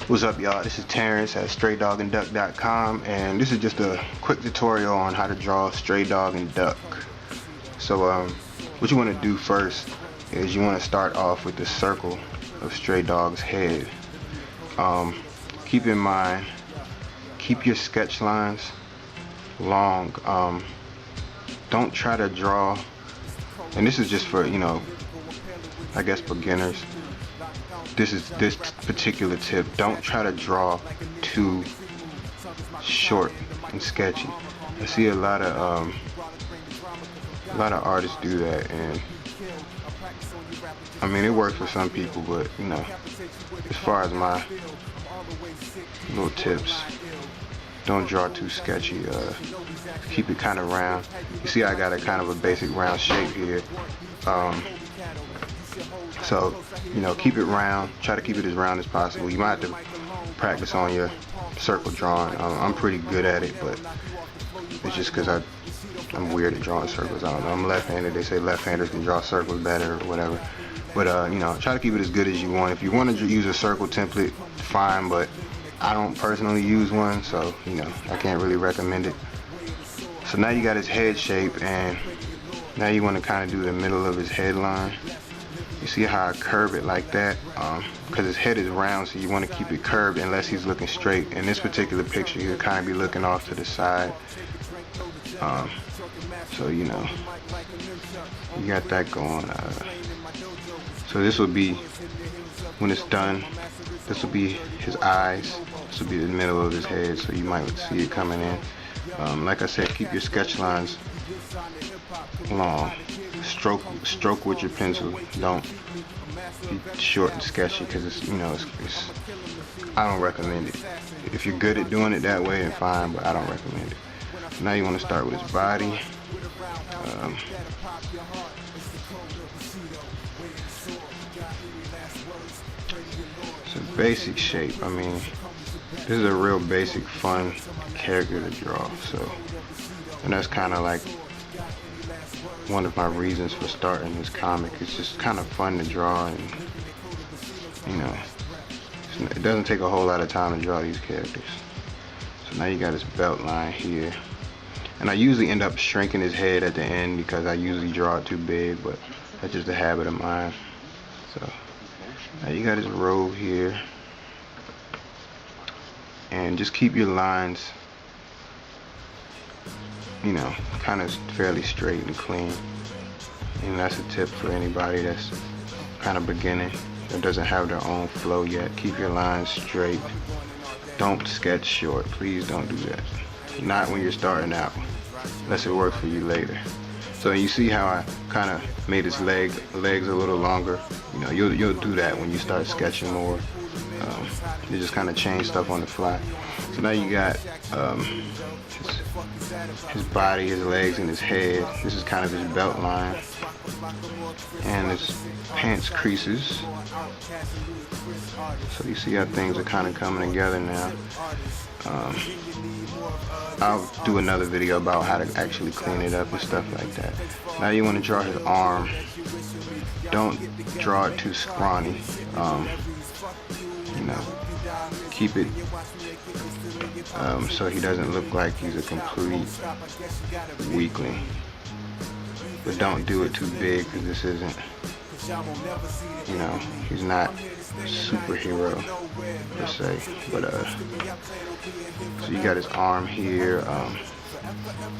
What's up, y'all? This is Terrence at StrayDogAndDuck.com, and this is just a quick tutorial on how to draw stray dog and duck. So what you want to do first is you want to start off with the circle of stray dog's head. Keep in mind, keep your sketch lines long. Don't try to draw, and this is just for, I guess, beginners. This particular tip, don't try to draw too short and sketchy. I see a lot of artists do that, and I mean, it works for some people, but as far as my little tips, don't draw too sketchy. Keep it kind of round. You see I got a kind of a basic round shape here. So, keep it round. Try to keep it as round as possible. You might have to practice on your circle drawing. I'm pretty good at it, but it's just because I'm weird at drawing circles. I don't know. I'm left-handed. They say left-handers can draw circles better or whatever. But, try to keep it as good as you want. If you want to use a circle template, fine, but I don't personally use one, so, I can't really recommend it. So now you got his head shape, and now you want to kind of do the middle of his headline. You see how I curve it like that? Because his head is round, so you want to keep it curved unless he's looking straight. In this particular picture, he'll kind of be looking off to the side. So, you got that going. So this will be, when it's done, this will be his eyes. This will be the middle of his head, so you might see it coming in. Like I said, keep your sketch lines long. Stroke with your pencil. Don't be short and sketchy, because it's I don't recommend it. If you're good at doing it that way, then fine, but I don't recommend it. Now you want to start with his body. It's a basic shape. I mean, this is a real basic, fun character to draw. So, and that's kind of like one of my reasons for starting this comic. It's just kind of fun to draw, and it doesn't take a whole lot of time to draw these characters. So now you got his belt line here, and I usually end up shrinking his head at the end because I usually draw it too big, but that's just a habit of mine. So now you got his robe here, and just keep your lines kind of fairly straight and clean. And that's a tip for anybody that's kind of beginning, that doesn't have their own flow yet. Keep your lines straight. Don't sketch short. Please don't do that. Not when you're starting out, unless it works for you later. So you see how I kind of made his legs a little longer. You'll do that when you start sketching more. You just kind of change stuff on the fly. So now you got his body, his legs, and his head. This is kind of his belt line, and his pants creases. So you see how things are kind of coming together now. I'll do another video about how to actually clean it up and stuff like that. Now you want to draw his arm. Don't draw it too scrawny. Keep it so he doesn't look like he's a complete weakling. But don't do it too big, because this isn't, he's not a superhero per se. But so you got his arm here.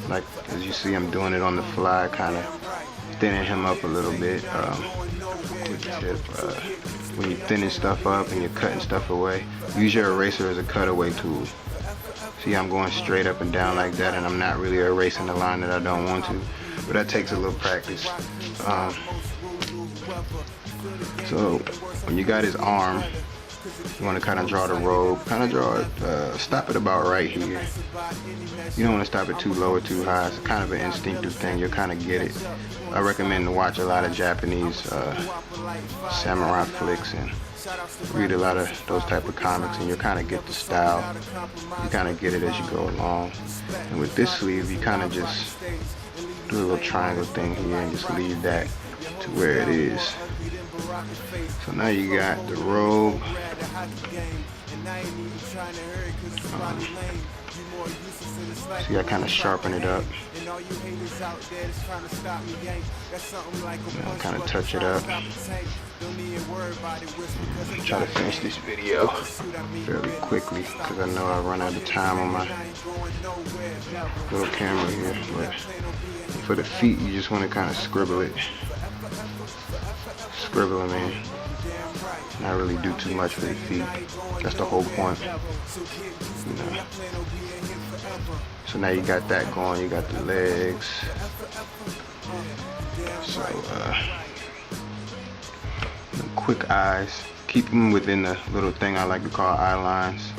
Like, as you see, I'm doing it on the fly, kind of thinning him up a little bit. Quick tip, when you're thinning stuff up and you're cutting stuff away, use your eraser as a cutaway tool. See, I'm going straight up and down like that, and I'm not really erasing the line that I don't want to, but that takes a little practice. So when you got his arm, you want to kind of draw the robe, kind of draw it, stop it about right here. You don't want to stop it too low or too high. It's kind of an instinctive thing. You'll kind of get it. I recommend to watch a lot of Japanese samurai flicks and read a lot of those type of comics, and you'll kind of get the style. You kind of get it as you go along. And with this sleeve, you kind of just do a little triangle thing here and just leave that to where it is. So now you got the robe. See, I kind of sharpen it up. Kind of touch it up. Try to finish this video fairly quickly because I know I run out of time on my little camera here. But for the feet, you just want to kind of scribble it. Scribble them in. Not really do too much for the feet. That's the whole point. You know. So now you got that going. You got the legs. So quick eyes. Keep them within the little thing I like to call eye lines.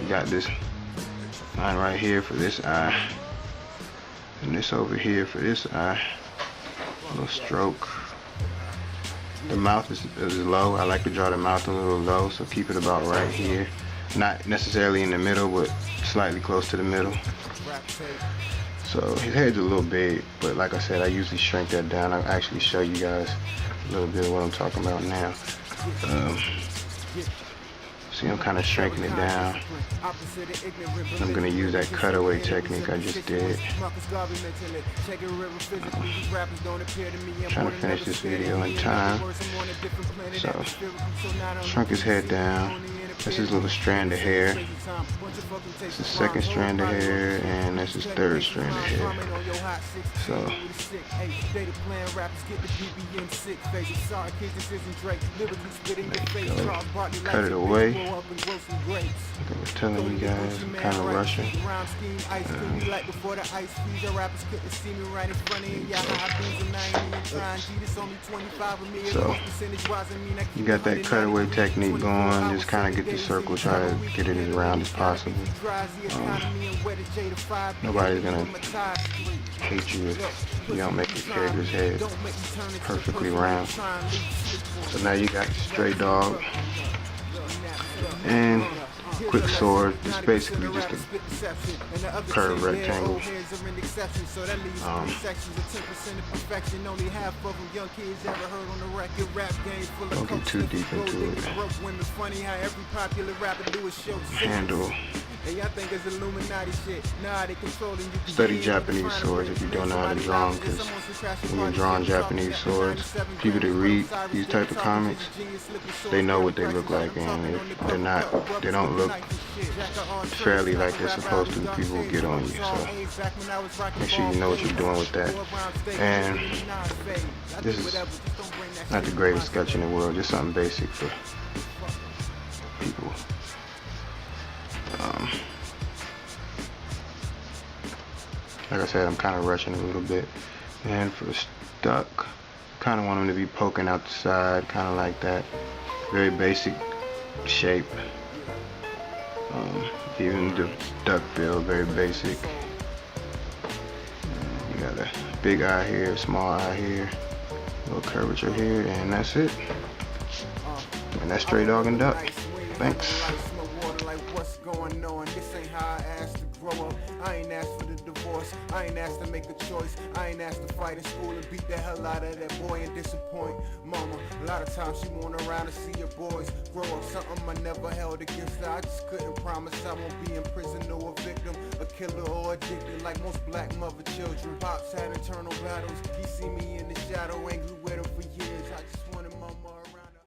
You got this line right here for this eye, and this over here for this eye. A little stroke. The mouth is low. I like to draw the mouth a little low, so keep it about right here. Not necessarily in the middle, but slightly close to the middle. So his head's a little big, but like I said, I usually shrink that down. I'll actually show you guys a little bit of what I'm talking about now. See, I'm kind of shrinking it down. I'm going to use that cutaway technique I just did. Trying to finish this video in time. So, shrunk his head down. That's his little strand of hair. This is second strand of hair, and this is third strand of hair. So, cut it away. I was telling you guys, I'm kind of rushing. So, you got that cutaway technique going. Just kind of get the circle, try to get it as round as possible. Nobody's gonna hate you if you don't make your character's head perfectly round. So now you got the stray dog and quick sword. It's basically just a curved rectangle. Don't get too deep into it. Handle. Study Japanese swords if you don't know how to draw them, because when you're drawing Japanese swords, people that read these type of comics, they know what they look like, and if they don't look fairly like they're supposed to, people will get on you. So make sure you know what you're doing with that. And this is not the greatest sketch in the world, just something basic for people. Like I said, I'm kind of rushing a little bit. And for the stuck, kind of want them to be poking out the side, kind of like that. Very basic shape. Even the duck bill, very basic. You got a big eye here, small eye here, a little curvature here, and that's it. And that's Stray Dog and Duck. Thanks. What's going on? This ain't how I asked to grow up. I ain't asked for the divorce. I ain't asked to make a choice. I ain't asked to fight in school and beat the hell out of that boy and disappoint mama. A lot of times she went around to see your boys grow up. Something I never held against her. I just couldn't promise I won't be in prison or a victim, a killer or addicted like most black mother children. Pops had internal battles. He see me in the shadow, ain't